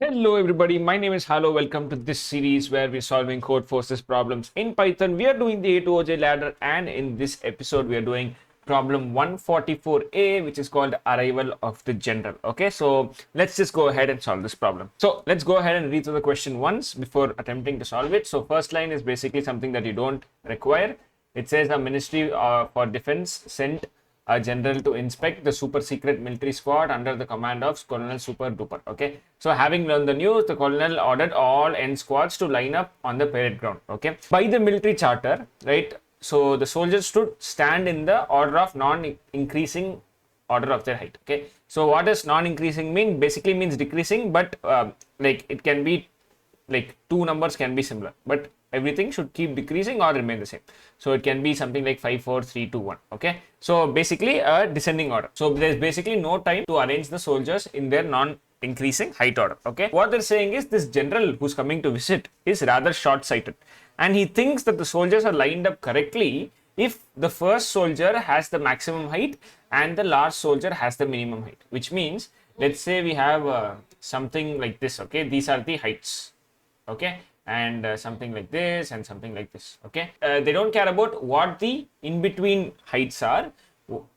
Hello everybody, my name is Halo. Welcome to this series where we're solving Codeforces problems in Python. We are doing the A to OJ ladder, and in this episode we are doing problem 144A, which is called arrival of the general. Okay, so let's just go ahead and solve this problem. So let's go ahead and read through the question once before attempting to solve it. So first line is basically something that you don't require. It says a Ministry for Defense sent a general to inspect the super secret military squad under the command of Colonel Super Duper. Okay, so having learned the news, the colonel ordered all N squads to line up on the parade ground. Okay, by the military charter, right? So the soldiers should stand in the order of non-increasing order of their height. Okay, so what does non-increasing mean? Basically means decreasing, but like it can be like two numbers can be similar, but everything should keep decreasing or remain the same. So it can be something like 5 4 3 2 1. Okay, so basically a descending order. So there's basically no time to arrange the soldiers in their non increasing height order. Okay, what they're saying is this general who's coming to visit is rather short sighted, and he thinks that the soldiers are lined up correctly if the first soldier has the maximum height and the last soldier has the minimum height, which means let's say we have something like this. Okay, these are the heights. Okay, and something like this and something like this. Okay, they don't care about what the in between heights are.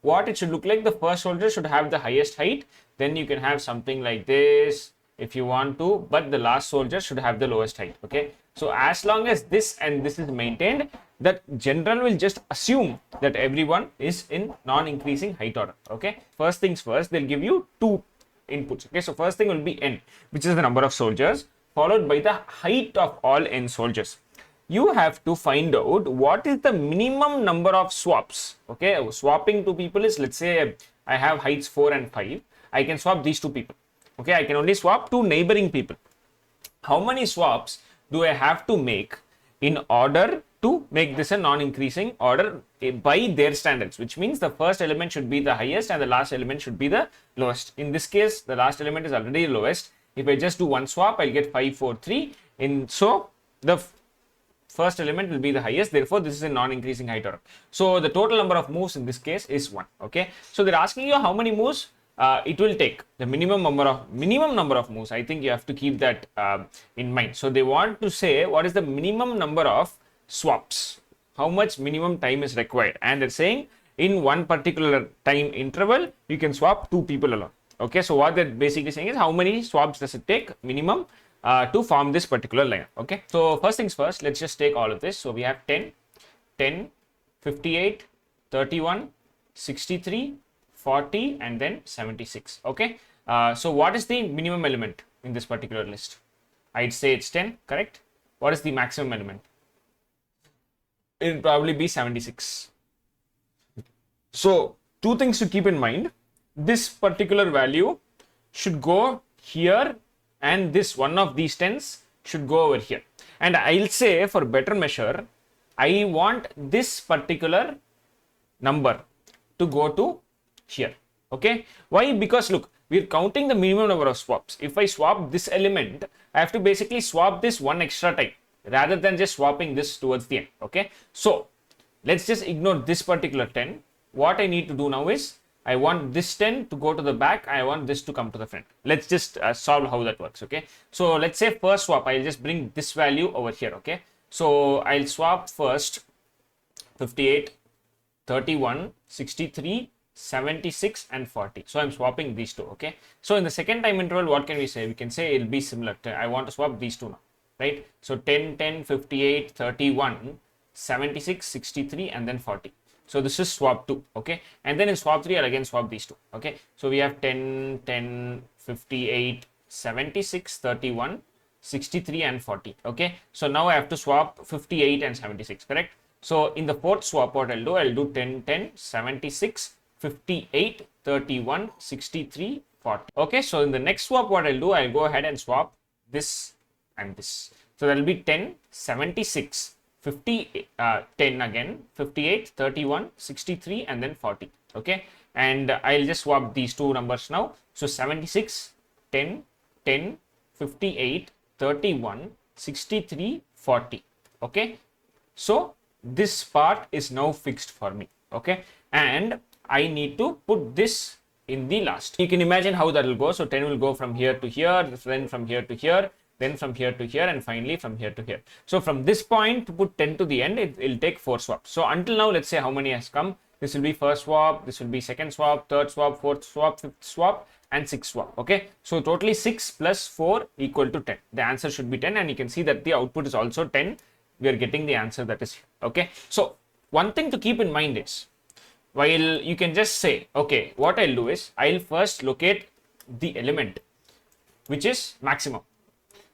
What it should look like, the first soldier should have the highest height, then you can have something like this if you want to, but the last soldier should have the lowest height. Okay, so as long as this and this is maintained, that general will just assume that everyone is in non-increasing height order. Okay, first things first, they'll give you two inputs. Okay, so first thing will be n, which is the number of soldiers, followed by the height of all n soldiers. You have to find out what is the minimum number of swaps. Okay, swapping two people is, let's say I have heights 4 and 5. I can swap these two people. Okay, I can only swap two neighboring people. How many swaps do I have to make in order to make this a non-increasing order by their standards, which means the first element should be the highest and the last element should be the lowest. In this case, the last element is already lowest. If I just do one swap, I'll get 5 4 3. So the first element will be the highest, therefore this is a non-increasing height order. So the total number of moves in this case is 1. Okay, so they're asking you how many moves it will take, the minimum number of moves. I think you have to keep that in mind. So they want to say what is the minimum number of swaps, how much minimum time is required, and they're saying in one particular time interval you can swap two people alone. Okay, so what they're basically saying is how many swaps does it take minimum to form this particular line. Okay, so first things first, let's just take all of this. So we have 10 10 58 31 63 40 and then 76. Okay, so what is the minimum element in this particular list? I'd say it's 10, correct? What is the maximum element? It'll probably be 76. So two things to keep in mind: this particular value should go here and this one of these 10s should go over here. And I'll say for better measure, I want this particular number to go to here. Okay, why? Because look, we're counting the minimum number of swaps. If I swap this element, I have to basically swap this one extra time rather than just swapping this towards the end. Okay, so let's just ignore this particular 10. What I need to do now is I want this 10 to go to the back, I want this to come to the front. Let's just solve how that works. Okay, so let's say first swap, I'll just bring this value over here. Okay, so I'll swap first 58 31 63 76 and 40. So I'm swapping these two. Okay, so in the second time interval, what can we say? We can say it'll be similar to, I want to swap these two now, right? So 10 10 58 31 76 63 and then 40. So this is swap 2. Okay, and then in swap 3 I'll again swap these two. Okay, so we have 10 10 58 76 31 63 and 40. Okay, so now I have to swap 58 and 76, correct? So in the fourth swap, what I'll do 10 10 76 58 31 63 40. Okay, so in the next swap, what I'll do, I'll go ahead and swap this and this. So that will be 10 76 50 10 again 58 31 63 and then 40. Okay, and I'll just swap these two numbers now. So 76 10 10 58 31 63 40. Okay, so this part is now fixed for me. Okay, and I need to put this in the last. You can imagine how that will go. So 10 will go from here to here, then from here to here, then from here to here, and finally from here to here. So from this point to put 10 to the end, it will take 4 swaps. So until now, let's say how many has come. This will be first swap, this will be second swap, third swap, fourth swap, fifth swap, and sixth swap. Okay, so totally 6 plus 4 equal to 10. The answer should be 10, and you can see that the output is also 10. We are getting the answer that is here. Okay, so one thing to keep in mind is, while you can just say, okay, what I'll do is I'll first locate the element which is maximum,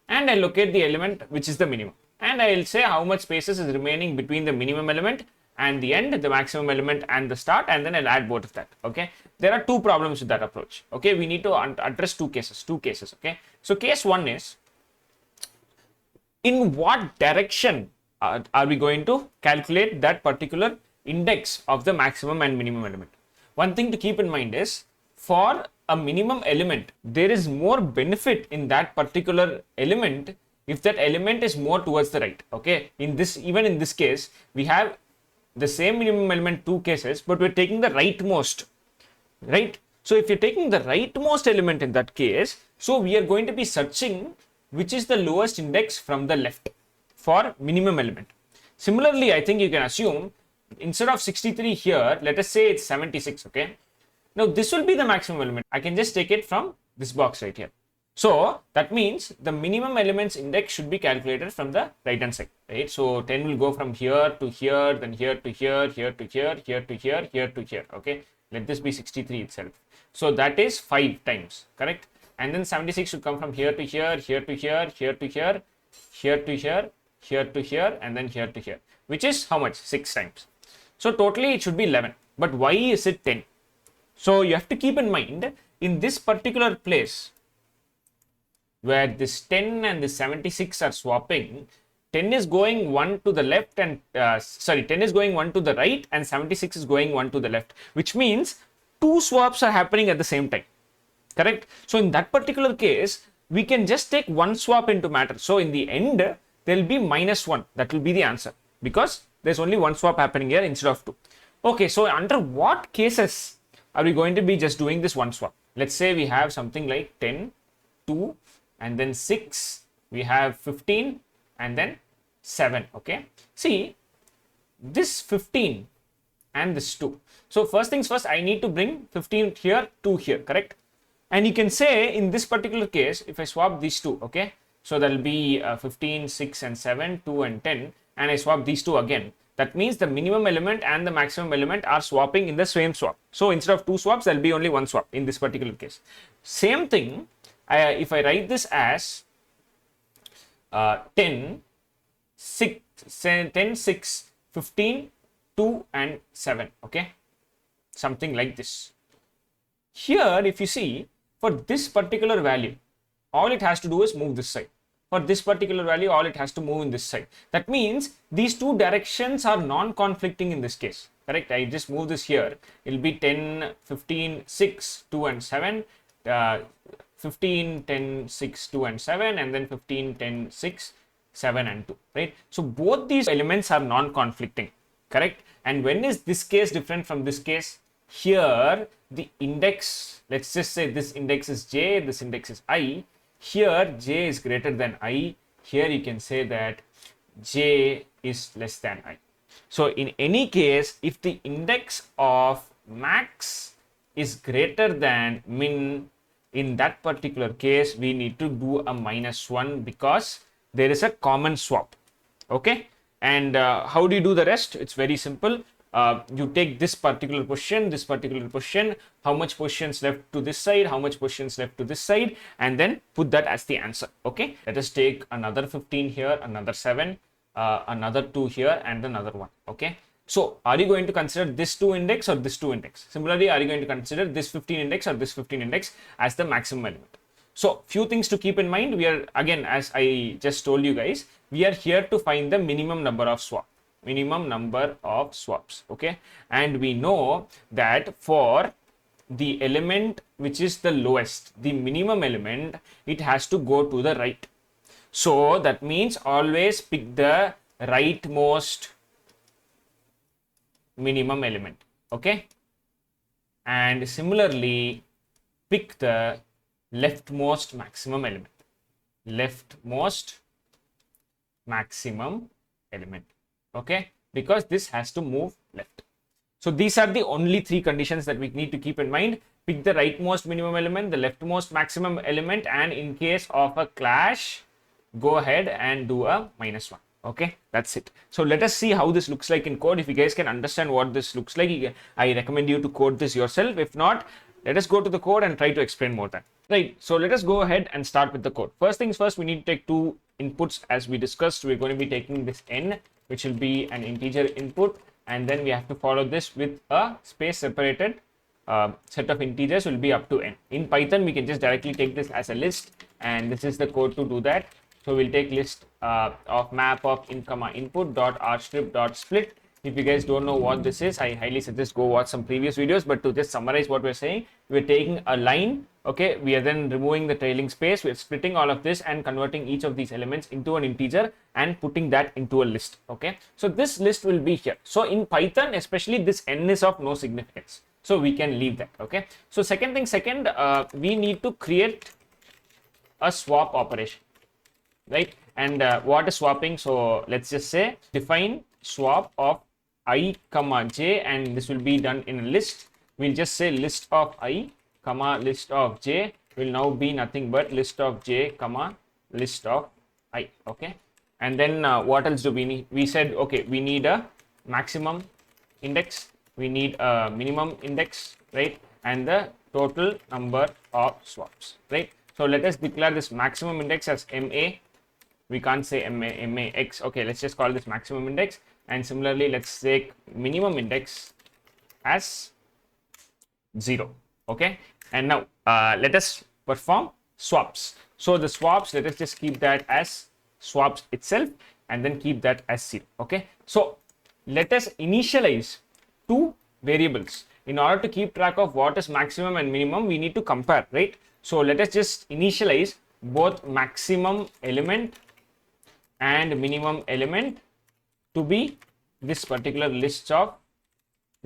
and I'll locate the element which is the minimum, and I'll say how much spaces is remaining between the minimum element and the end, the maximum element and the start, and then I'll add both of that. Okay, there are two problems with that approach. Okay, we need to address two cases. Okay, so case one is, in what direction are we going to calculate that particular index of the maximum and minimum element? One thing to keep in mind is, for a minimum element, there is more benefit in that particular element if that element is more towards the right. Okay, even in this case, we have the same minimum element, two cases, but we're taking the rightmost, right? So if you're taking the rightmost element in that case, so we are going to be searching which is the lowest index from the left for minimum element. Similarly, I think you can assume, instead of 63 here, let us say it's 76. Okay, now this will be the maximum element. I can just take it from this box right here. So that means the minimum elements index should be calculated from the right hand side, right? So 10 will go from here to here, then here to here, here to here, here to here, here to here. Okay, let this be 63 itself. So that is 5 times, correct? And then 76 should come from here to here, here to here, here to here, here to here, here to here, and then here to here, which is how much? 6 times. So totally it should be 11. But why is it 10? So you have to keep in mind, in this particular place where this 10 and this 76 are swapping, 10 is going one to the left and 10 is going one to the right and 76 is going one to the left, which means 2 swaps are happening at the same time, correct? So in that particular case, we can just take one swap into matter. So in the end, there will be -1. That will be the answer, because there's only one swap happening here instead of 2. Okay, so under what cases are we going to be just doing this one swap? Let's say we have something like 10, 2, and then 6, we have 15, and then 7. Okay, see this 15 and this 2. So first things first, I need to bring 15 here, 2 here, correct? And you can say in this particular case, if I swap these two, okay, so that will be 15, 6, and 7, 2, and 10, and I swap these two again. That means the minimum element and the maximum element are swapping in the same swap. So instead of 2 swaps, there will be only 1 swap in this particular case. Same thing, if I write this as 10, 6, 15, 2, and 7, okay, something like this. Here, if you see, for this particular value, all it has to do is move this side. For this particular value, all it has to move in this side. That means these two directions are non-conflicting in this case, correct? I just move this here. It will be 10, 15, 6, 2, and 7. 15, 10, 6, 2, and 7, and then 15, 10, 6, 7, and 2, right? So both these elements are non-conflicting, correct? And when is this case different from this case? Here, the index, let's just say this index is j, this index is I. Here, j is greater than I. Here, you can say that j is less than I. So in any case, if the index of max is greater than min, in that particular case, we need to do a -1 because there is a common swap. Okay, and how do you do the rest? It's very simple. You take this particular position, how much positions left to this side, how much positions left to this side, and then put that as the answer. Okay, let us take another 15 here, another 7, another 2 here, and another 1. Okay, so are you going to consider this 2 index or this 2 index? Similarly, are you going to consider this 15 index or this 15 index as the maximum element? So few things to keep in mind. We are, again, as I just told you guys, we are here to find the minimum number of swaps. Okay, and we know that for the element which is the lowest, the minimum element, it has to go to the right. So that means always pick the rightmost minimum element. Okay, and similarly pick the leftmost maximum element. Leftmost maximum element. Okay, because this has to move left. So these are the only three conditions that we need to keep in mind. Pick the rightmost minimum element, the leftmost maximum element, and in case of a clash, go ahead and do a -1. Okay, that's it. So let us see how this looks like in code. If you guys can understand what this looks like, I recommend you to code this yourself. If not, let us go to the code and try to explain more than. Right, so let us go ahead and start with the code. First things first, we need to take two inputs as we discussed. We're going to be taking this n, which will be an integer input, and then we have to follow this with a space separated set of integers will be up to n. In Python, we can just directly take this as a list, and this is the code to do that. So we'll take list of map of in comma input dot rstrip dot split. If you guys don't know what this is, I highly suggest go watch some previous videos. But to just summarize what we're saying, we're taking a line. Okay, we are then removing the trailing space. We're splitting all of this and converting each of these elements into an integer and putting that into a list. Okay, so this list will be here. So in Python, especially, this n is of no significance. So we can leave that. Okay, so second, we need to create a swap operation, right? And what is swapping? So let's just say define swap of I comma j, and this will be done in a list. We'll just say list of I comma list of j will now be nothing but list of j comma list of I. Okay, and then what else do we need? We said, okay, we need a maximum index, we need a minimum index, right? And the total number of swaps, right? So let us declare this maximum index as ma. We can't say max. Okay, let's just call this maximum index. And similarly, let's take minimum index as 0. Okay, and now let us perform swaps. So the swaps, let us just keep that as swaps itself, and then keep that as 0. Okay, so let us initialize two variables. In order to keep track of what is maximum and minimum, we need to compare, right? So let us just initialize both maximum element and minimum element to be this particular list of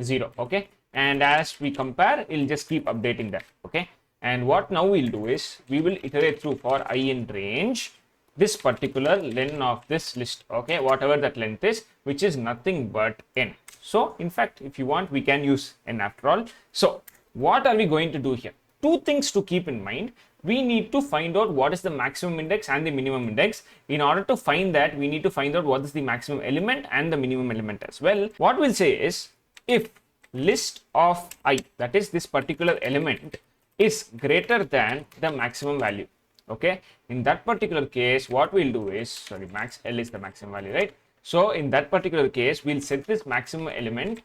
0. Okay, and as we compare, we'll just keep updating that. Okay, and what now we'll do is we will iterate through for I in range this particular length of this list. Okay, whatever that length is, which is nothing but n. So in fact, if you want, we can use n after all. So what are we going to do here? Two things to keep in mind. We need to find out what is the maximum index and the minimum index. In order to find that, we need to find out what is the maximum element and the minimum element as well. What we'll say is, if list of I, that is this particular element, is greater than the maximum value. Okay, in that particular case, what we'll do is, sorry, max L is the maximum value, right? So in that particular case, we'll set this maximum element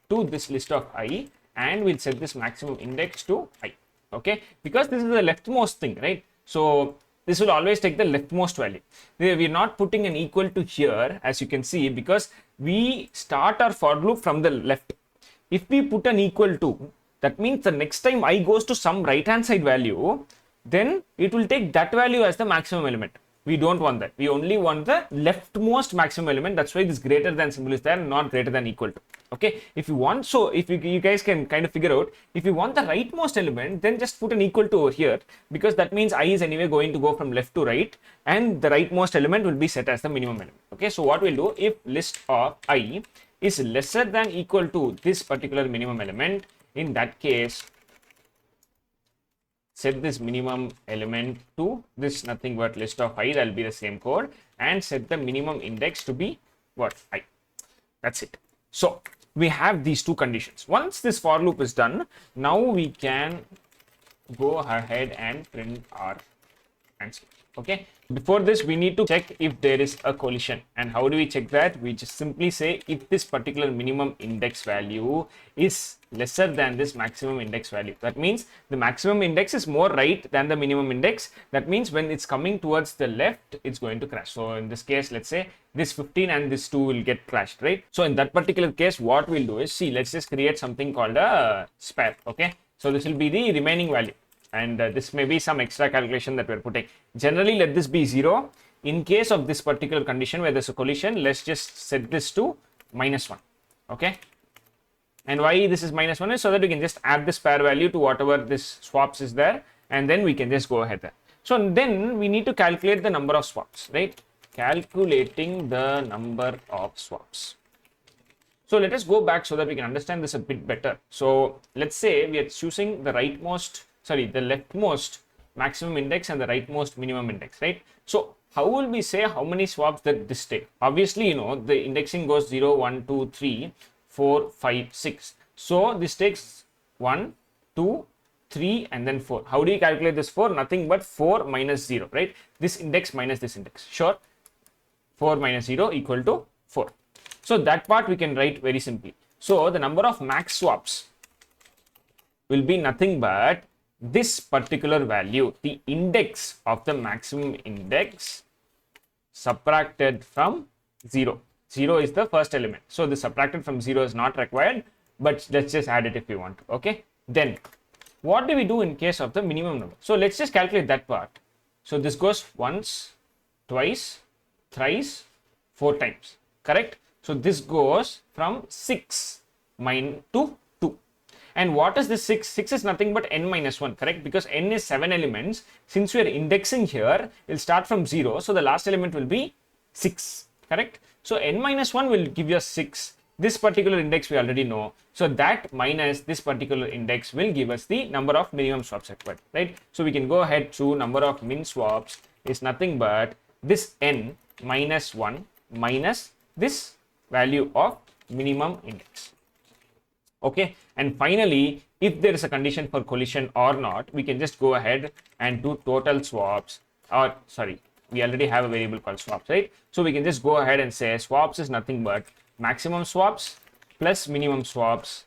to this list of I, and we'll set this maximum index to I. Okay, because this is the leftmost thing, right? So this will always take the leftmost value. We're not putting an equal to here, as you can see, because we start our for loop from the left. If we put an equal to, that means the next time I goes to some right hand side value, then it will take that value as the maximum element. We don't want that. We only want the leftmost maximum element. That's why this greater than symbol is there, not greater than equal to. Okay, if you want, so if you guys can kind of figure out, if you want the rightmost element, then just put an equal to over here, because that means I is anyway going to go from left to right, and the rightmost element will be set as the minimum element. Okay, so what we'll do, if list of I is lesser than equal to this particular minimum element, in that case, set this minimum element to this nothing but list of I, that will be the same code, and set the minimum index to be what? I. That's it. So we have these two conditions. Once this for loop is done, now we can go ahead and print our answer. Okay, before this, we need to check if there is a collision. And how do we check that? We just simply say if this particular minimum index value is lesser than this maximum index value. That means the maximum index is more right than the minimum index. That means when it's coming towards the left, it's going to crash. So in this case, let's say this 15 and this 2 will get crashed, right? So in that particular case, what we'll do is, see, let's just create something called a spare. Okay, so this will be the remaining value. And this may be some extra calculation that we're putting. Generally, let this be 0. In case of this particular condition where there's a collision, let's just set this to -1. Okay. And why this is minus 1 is so that we can just add this pair value to whatever this swaps is there, and then we can just go ahead there. So then we need to calculate the number of swaps, right? Calculating the number of swaps. So let us go back so that we can understand this a bit better. So let's say we are choosing the leftmost maximum index and the rightmost minimum index, right? So how will we say how many swaps that this take? Obviously, you know, the indexing goes 0, 1, 2, 3, 4, 5, 6. So this takes 1, 2, 3 and then 4. How do you calculate this 4? Nothing but 4 minus 0, right? This index minus this index. Sure. 4 minus 0 equal to 4. So that part we can write very simply. So the number of max swaps will be nothing but this particular value, the index of the maximum index subtracted from 0. 0 is the first element. So the subtracted from 0 is not required, but let's just add it if we want. Okay. Then what do we do in case of the minimum number? So let's just calculate that part. So this goes once, twice, thrice, 4 times. Correct? So this goes from 6 to 2. And what is this 6? 6 is nothing but n minus 1, correct? Because n is 7 elements. Since we are indexing here, we'll start from 0. So the last element will be 6, correct? So n minus 1 will give you 6. This particular index we already know. So that minus this particular index will give us the number of minimum swaps required, right? So we can go ahead to number of min swaps is nothing but this n minus 1 minus this value of minimum index. Okay, and finally, if there is a condition for collision or not, we can just go ahead and do total swaps, or sorry, we already have a variable called swaps, right? So we can just go ahead and say swaps is nothing but maximum swaps plus minimum swaps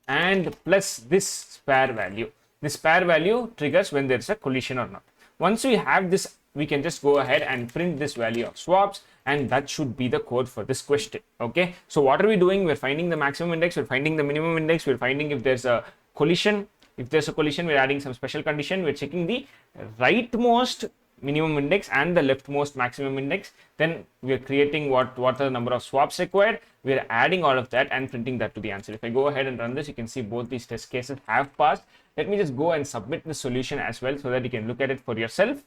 and plus this pair value. This pair value triggers when there is a collision or not. Once we have this, we can just go ahead and print this value of swaps, and that should be the code for this question. Okay, so what are we doing? We're finding the maximum index, we're finding the minimum index, we're finding if there's a collision. If there's a collision, we're adding some special condition. We're checking the rightmost minimum index and the leftmost maximum index. Then we're creating what are the number of swaps required. We're adding all of that and printing that to the answer. If I go ahead and run this, you can see both these test cases have passed. Let me just go and submit the solution as well so that you can look at it for yourself.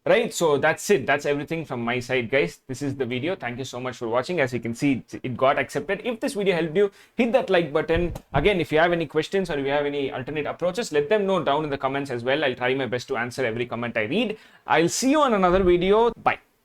Right, so that's it. That's everything from my side, guys. This is the video. Thank you so much for watching. As you can see, it got accepted. If this video helped you, hit that like button. Again, if you have any questions or if you have any alternate approaches, let them know down in the comments as well. I'll try my best to answer every comment I read. I'll see you on another video. Bye.